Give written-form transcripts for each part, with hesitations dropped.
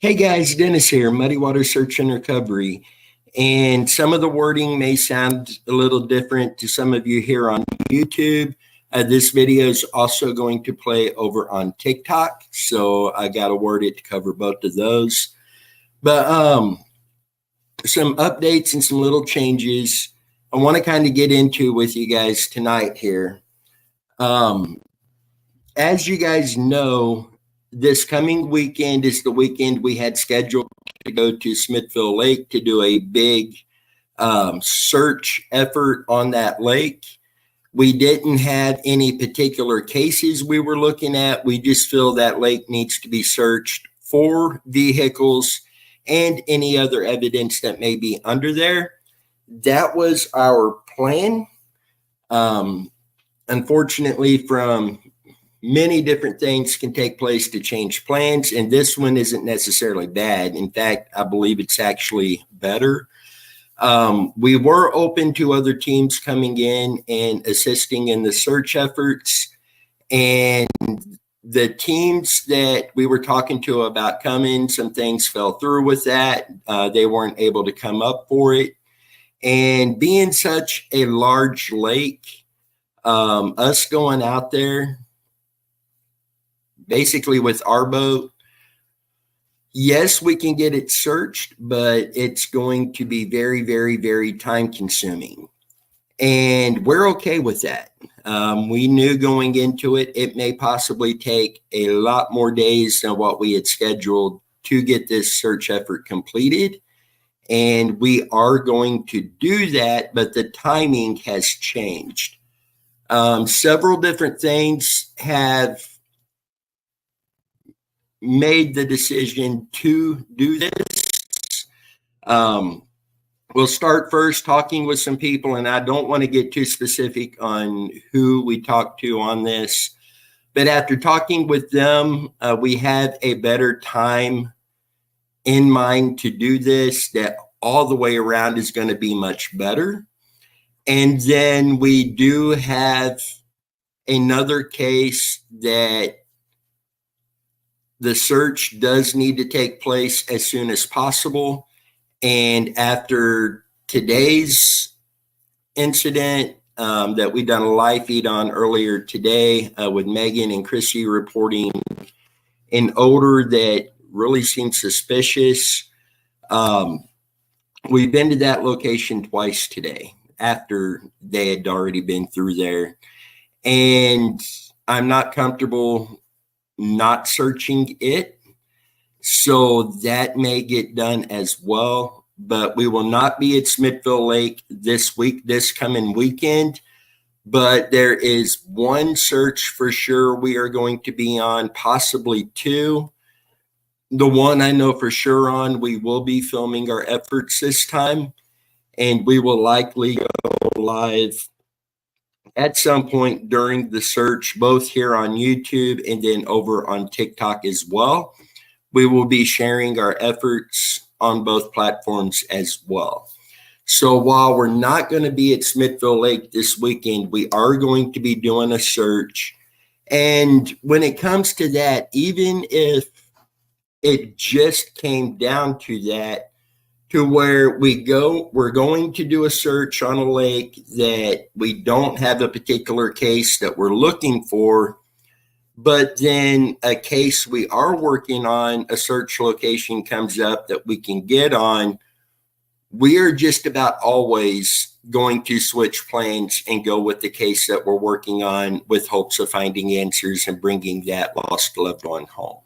Hey guys, Dennis here, Muddy Water Search and Recovery. And some of the wording may sound a little different to some of you here on YouTube. This video is also going to play over on TikTok, so I got to word it to cover both of those. But some updates and some little changes I want to kind of get into with you guys tonight here. As you guys know, this coming weekend is the weekend we had scheduled to go to Smithville Lake to do a big search effort on that lake. We didn't have any particular cases we were looking at. We just feel that lake needs to be searched for vehicles and any other evidence that may be under there. That was our plan. Unfortunately, from many different things can take place to change plans, and this one isn't necessarily bad. In fact, I believe it's actually better. We were open to other teams coming in and assisting in the search efforts, and the teams that we were talking to about coming, some things fell through with that. They weren't able to come up for it. And being such a large lake, us going out there, basically with our boat, yes, we can get it searched, but it's going to be very, very, very time consuming. And we're okay with that. We knew going into it, it may possibly take a lot more days than what we had scheduled to get this search effort completed. And we are going to do that, but the timing has changed. Several different things have made the decision to do this. We'll start first talking with some people, and I don't want to get too specific on who we talked to on this, but after talking with them, we have a better time in mind to do this that all the way around is going to be much better. And then we do have another case that the search does need to take place as soon as possible. And after today's incident that we done a live feed on earlier today with Megan and Chrissy reporting an odor that really seems suspicious, we've been to that location twice today after they had already been through there. And I'm not comfortable not searching it, so that may get done as well. But we will not be at Smithville Lake this coming weekend. But there is one search for sure we are going to be on, possibly two. The one I know for sure on, we will be filming our efforts this time, and we will likely go live at some point during the search, both here on YouTube and then over on TikTok as well. We will be sharing our efforts on both platforms as well. So while we're not going to be at Smithville Lake this weekend, we are going to be doing a search. And when it comes to that, even if it just came down to that, to where we're going to do a search on a lake that we don't have a particular case that we're looking for, but then a case we are working on, a search location comes up that we can get on, we are just about always going to switch plans and go with the case that we're working on with hopes of finding answers and bringing that lost loved one home.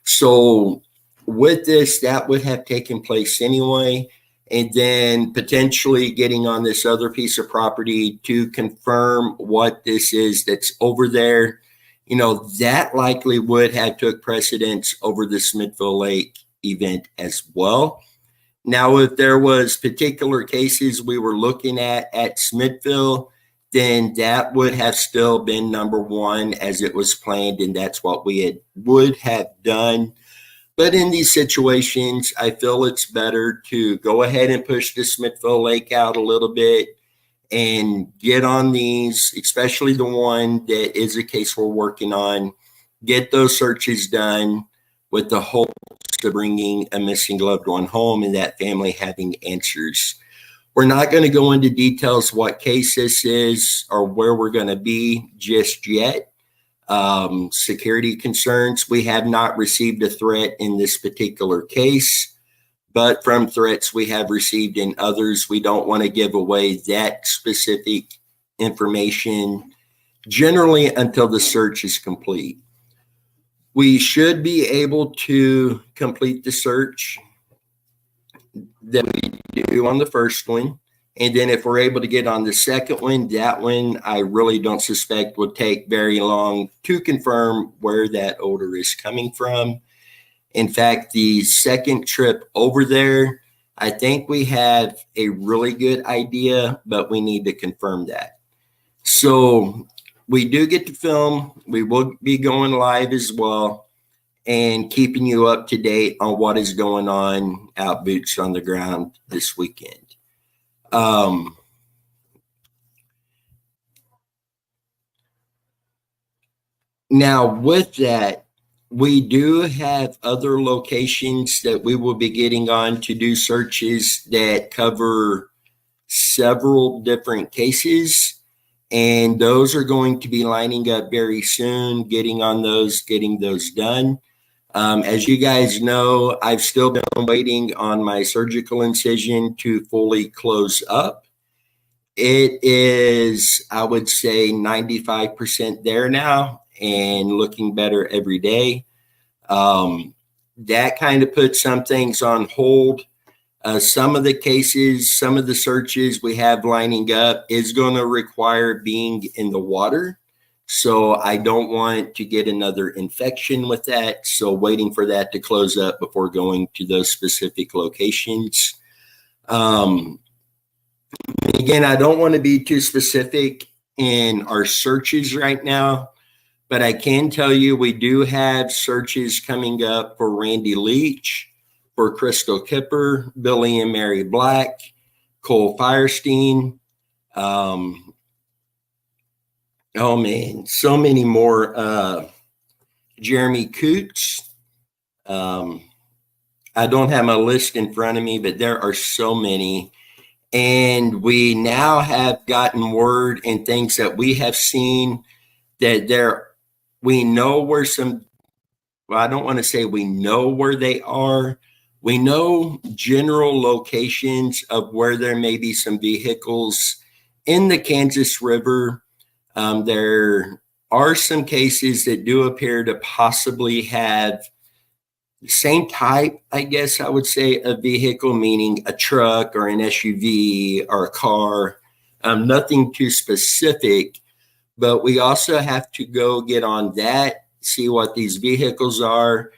So with this, that would have taken place anyway. And then potentially getting on this other piece of property to confirm what this is that's over there, that likely would have took precedence over the Smithville Lake event as well. Now, if there was particular cases we were looking at Smithville, then that would have still been number one as it was planned, and that's what we would have done. But in these situations, I feel it's better to go ahead and push the Smithville Lake out a little bit and get on these, especially the one that is a case we're working on, get those searches done with the hopes to bringing a missing loved one home and that family having answers. We're not going to go into details what case this is or where we're going to be just yet. Security concerns. We have not received a threat in this particular case, but from threats we have received in others, we don't want to give away that specific information generally until the search is complete. We should be able to complete the search that we do on the first one. And then if we're able to get on the second one, that one I really don't suspect will take very long to confirm where that odor is coming from. In fact, the second trip over there, I think we have a really good idea, but we need to confirm that. So we do get to film. We will be going live as well and keeping you up to date on what is going on out boots on the ground this weekend. Now with that, we do have other locations that we will be getting on to do searches that cover several different cases. And those are going to be lining up very soon, getting on those, getting those done. As you guys know, I've still been waiting on my surgical incision to fully close up. It is, I would say, 95% there now and looking better every day. That kind of puts some things on hold. Some of the cases, some of the searches we have lining up is going to require being in the water. So I don't want to get another infection with that. So waiting for that to close up before going to those specific locations. Again, I don't want to be too specific in our searches right now, but I can tell you we do have searches coming up for Randy Leach, for Crystal Kipper, Billy and Mary Black, Cole Firestein, oh man, so many more. Jeremy Coots. I don't have my list in front of me, but there are so many. And we now have gotten word and things that we have seen that we know where some, well, I don't want to say we know where they are. We know general locations of where there may be some vehicles in the Kansas River. There are some cases that do appear to possibly have the same type, I guess I would say, of vehicle, meaning a truck or an SUV or a car. Nothing too specific, but we also have to go get on that, see what these vehicles are,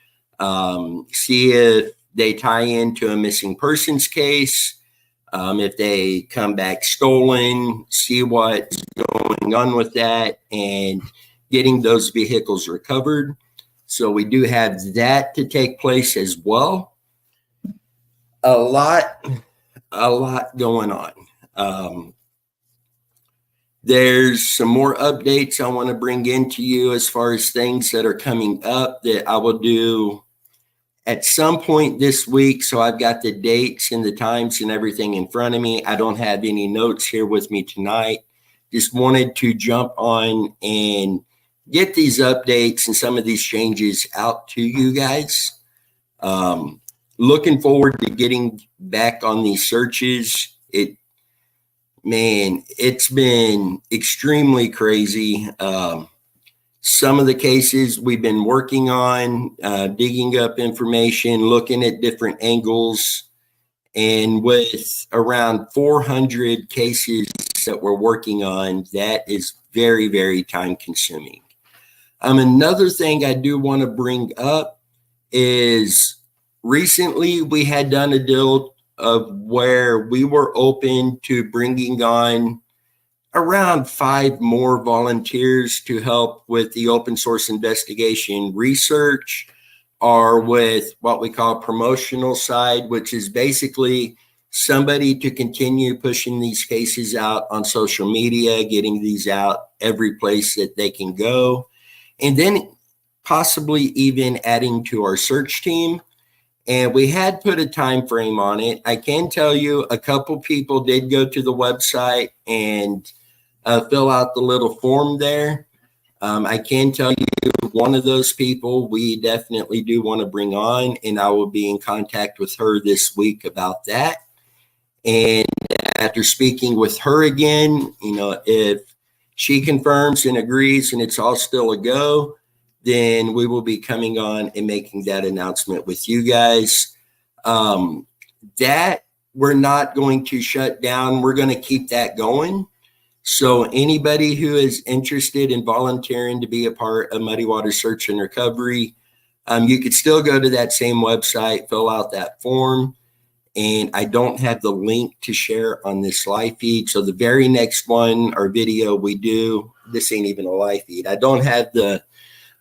see if they tie into a missing persons case. If they come back stolen, see what's going on with that and getting those vehicles recovered. So we do have that to take place as well. A lot going on. There's some more updates I want to bring into you as far as things that are coming up that I will do at some point this week. So I've got the dates and the times and everything in front of me. I don't have any notes here with me tonight. Just wanted to jump on and get these updates and some of these changes out to you guys. Looking forward to getting back on these searches. It's been extremely crazy. Some of the cases we've been working on, digging up information, looking at different angles, and with around 400 cases that we're working on, that is very, very time consuming. Another thing I do want to bring up is recently we had done a deal of where we were open to bringing on around 5 more volunteers to help with the open source investigation research, or with what we call promotional side, which is basically somebody to continue pushing these cases out on social media, getting these out every place that they can go, and then possibly even adding to our search team. and we had put a time frame on it. I can tell you a couple people did go to the website and fill out the little form there. I can tell you one of those people we definitely do want to bring on, and I will be in contact with her this week about that. And after speaking with her again, if she confirms and agrees and it's all still a go, then we will be coming on and making that announcement with you guys. That we're not going to shut down. We're going to keep that going. So anybody who is interested in volunteering to be a part of Muddy Water Search and Recovery, you could still go to that same website, fill out that form. And I don't have the link to share on this live feed. So the very next one or video we do, this ain't even a live feed. I don't have the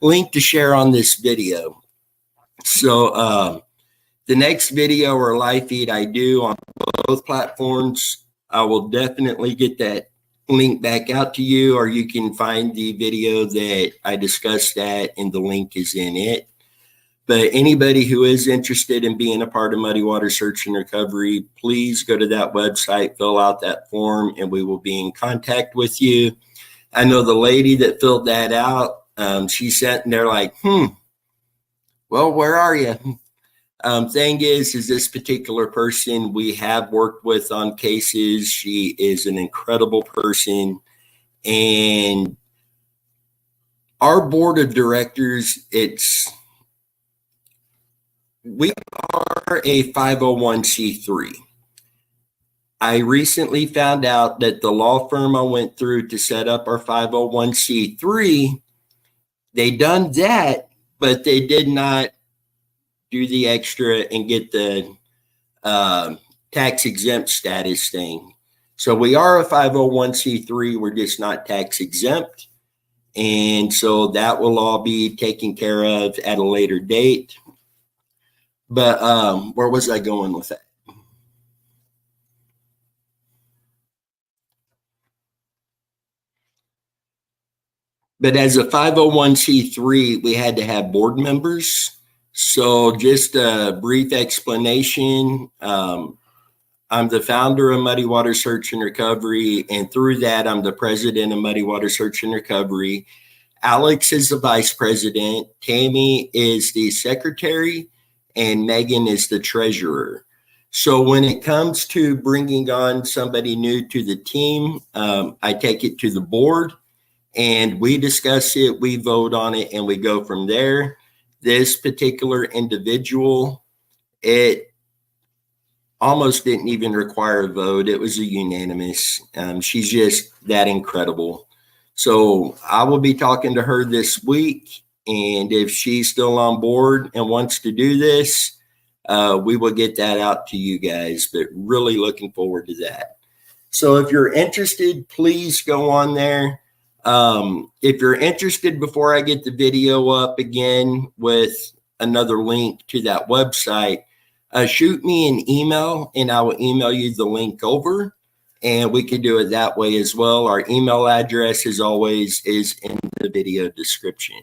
link to share on this video. So the next video or live feed I do on both platforms, I will definitely get that link back out to you, or you can find the video that I discussed that and the link is in it. But anybody who is interested in being a part of Muddy Water Search and Recovery, please go to that website, fill out that form, and we will be in contact with you. I know the lady that filled that out, she's sitting there like, well, where are you? Thing is this particular person we have worked with on cases. She is an incredible person. And our board of directors, we are a 501c3. I recently found out that the law firm I went through to set up our 501c3, they done that, but they did not do the extra and get the tax exempt status thing. So we are a 501c3. We're just not tax exempt. And so that will all be taken care of at a later date. But where was I going with that? But as a 501c3, we had to have board members. So just a brief explanation. I'm the founder of Muddy Water Search and Recovery, and through that, I'm the president of Muddy Water Search and Recovery. Alex is the vice president, Tammy is the secretary, and Megan is the treasurer. So when it comes to bringing on somebody new to the team, I take it to the board, and we discuss it, we vote on it, and we go from there. This particular individual, it almost didn't even require a vote. It was a unanimous. She's just that incredible. So I will be talking to her this week. And if she's still on board and wants to do this, we will get that out to you guys. But really looking forward to that. So if you're interested, please go on there. If you're interested, before I get the video up again with another link to that website, shoot me an email and I will email you the link over, and we can do it that way as well. Our email address, as always, is in the video description.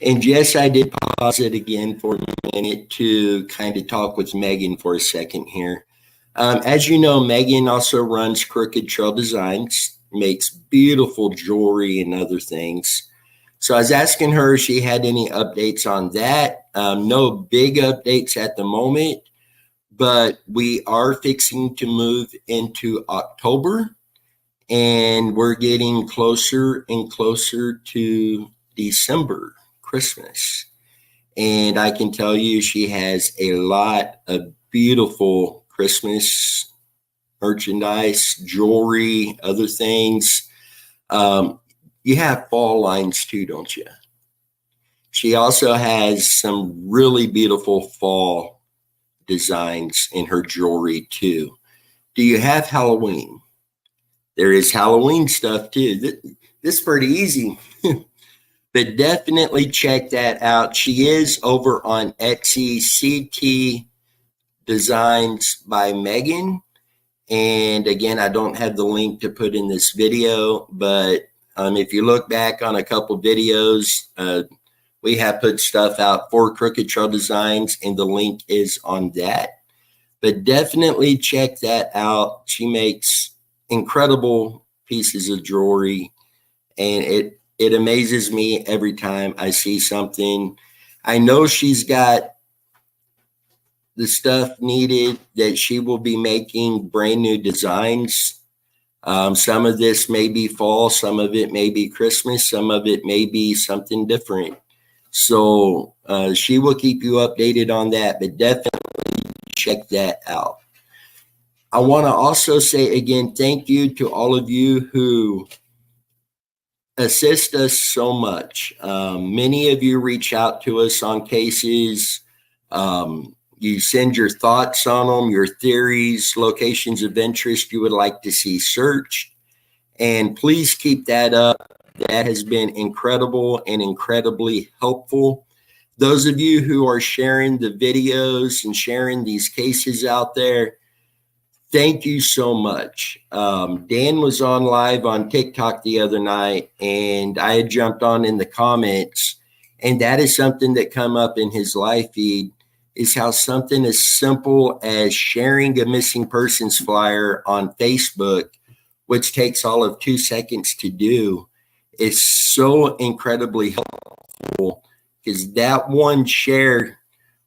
And yes, I did pause it again for a minute to kind of talk with Megan for a second here. As you know, Megan also runs Crooked Trail Designs, makes beautiful jewelry and other things. So I was asking her if she had any updates on that. No big updates at the moment, but we are fixing to move into October, and we're getting closer and closer to December, Christmas. And I can tell you she has a lot of beautiful Christmas merchandise, jewelry, other things. You have fall lines too, don't you? She also has some really beautiful fall designs in her jewelry too. Do you have Halloween? There is Halloween stuff too. This is pretty easy. But definitely check that out. She is over on Etsy, CT Designs by Megan. And again, I don't have the link to put in this video, but If you look back on a couple videos, we have put stuff out for Crooked Trail Designs, and the link is on that. But definitely check that out. She makes incredible pieces of jewelry, and it amazes me every time I see something. I know she's got the stuff needed that she will be making brand new designs. Some of this may be fall, some of it may be Christmas, some of it may be something different. So she will keep you updated on that, but definitely check that out. I want to also say again, thank you to all of you who assist us so much. Many of you reach out to us on cases. You send your thoughts on them, your theories, locations of interest you would like to see searched. And please keep that up. That has been incredible and incredibly helpful. Those of you who are sharing the videos and sharing these cases out there, thank you so much. Dan was on live on TikTok the other night, and I had jumped on in the comments, and that is something that come up in his live feed, is how something as simple as sharing a missing persons flyer on Facebook, which takes all of 2 seconds to do, is so incredibly helpful, because that one share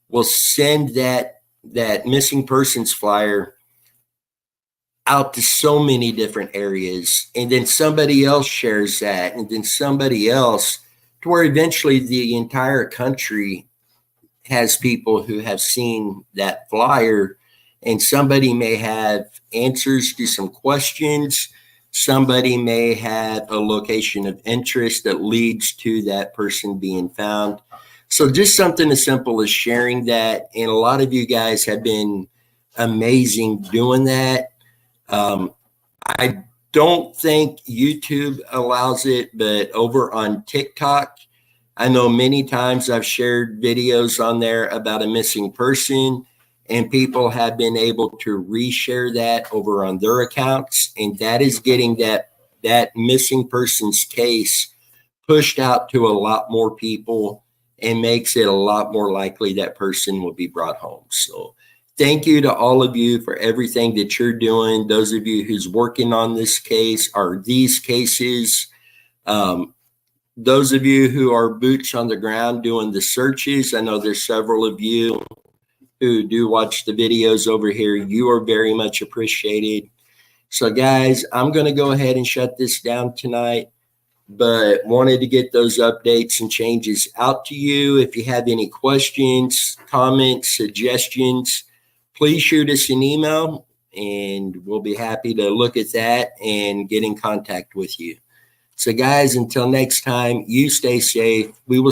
will send that missing persons flyer out to so many different areas, and then somebody else shares that, and then somebody else, to where eventually the entire country has people who have seen that flyer, and somebody may have answers to some questions. Somebody may have a location of interest that leads to that person being found. So just something as simple as sharing that. And a lot of you guys have been amazing doing that. I don't think YouTube allows it, but over on TikTok, I know many times I've shared videos on there about a missing person, and people have been able to reshare that over on their accounts. And that is getting that missing persons case pushed out to a lot more people, and makes it a lot more likely that person will be brought home. So thank you to all of you for everything that you're doing. Those of you who's working on this case or these cases, those of you who are boots on the ground doing the searches, I know there's several of you who do watch the videos over here. You are very much appreciated. So guys, I'm going to go ahead and shut this down tonight, but wanted to get those updates and changes out to you. If you have any questions, comments, suggestions, please shoot us an email, and we'll be happy to look at that and get in contact with you. So guys, until next time, you stay safe. We will